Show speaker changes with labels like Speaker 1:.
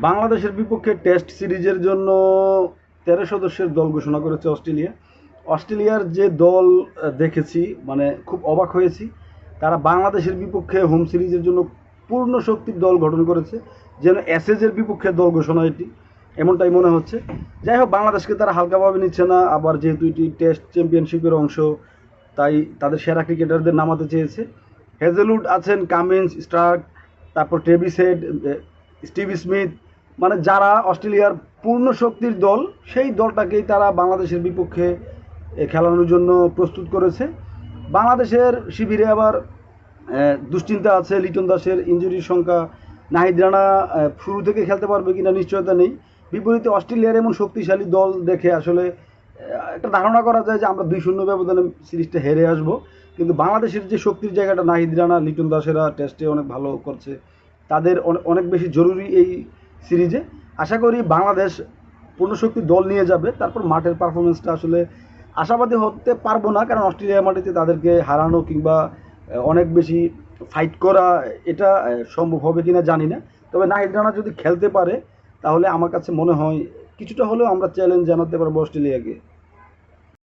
Speaker 1: বাংলাদেশের বিপক্ষে টেস্ট সিরিজের জন্য ১৩ সদস্যের দল ঘোষণা করেছে অস্ট্রেলিয়া। অস্ট্রেলিয়ার যে দল দেখেছি, মানে খুব অবাক হয়েছি। তারা বাংলাদেশের বিপক্ষে হোম সিরিজের জন্য পূর্ণ শক্তির দল গঠন করেছে, যেন অ্যাশেজের বিপক্ষে দল ঘোষণা এটি, এমনটাই মনে হচ্ছে। যাই হোক, বাংলাদেশকে তারা হালকাভাবে নিচ্ছে না, আবার যেহেতু এটি টেস্ট চ্যাম্পিয়নশিপের অংশ, তাই তাদের সেরা ক্রিকেটারদের নামাতে চেয়েছে। হেজেলউড আছেন, কামিন্স, স্টার্ক, তারপর ট্রেভিস হেড, স্টিভ স্মিথ, মানে যারা অস্ট্রেলিয়ার পূর্ণ শক্তির দল, সেই দলটাকেই তারা বাংলাদেশের বিপক্ষে খেলানোর জন্য প্রস্তুত করেছে। বাংলাদেশের শিবিরে আবার দুশ্চিন্তা আছে, লিটন দাসের ইনজুরির সংখ্যা, নাহিদ রানা শুরু থেকে খেলতে পারবে কিনা নিশ্চয়তা নেই। বিপরীতে অস্ট্রেলিয়ার এমন শক্তিশালী দল দেখে আসলে একটা ধারণা করা যায় যে আমরা ২-০ ব্যবধানে সিরিজটা হেরে আসব। কিন্তু বাংলাদেশের যে শক্তির জায়গাটা, নাহিদ রানা, লিটন দাসেরা টেস্টে অনেক ভালো করছে, তাদের অনেক বেশি জরুরি এই সিরিজে। আশা করি বাংলাদেশ পূর্ণশক্তির দল নিয়ে যাবে। তারপর মাঠের পারফরমেন্সটা আসলে আশাবাদী হতে পারবো না, কারণ অস্ট্রেলিয়া মাটিতে তাদেরকে হারানো কিংবা অনেক বেশি ফাইট করা, এটা সম্ভব হবে কিনা জানি না। তবে নাহিদ রানা যদি খেলতে পারে, তাহলে আমার কাছে মনে হয় কিছুটা হলেও আমরা চ্যালেঞ্জ জানাতে পারবো অস্ট্রেলিয়াকে।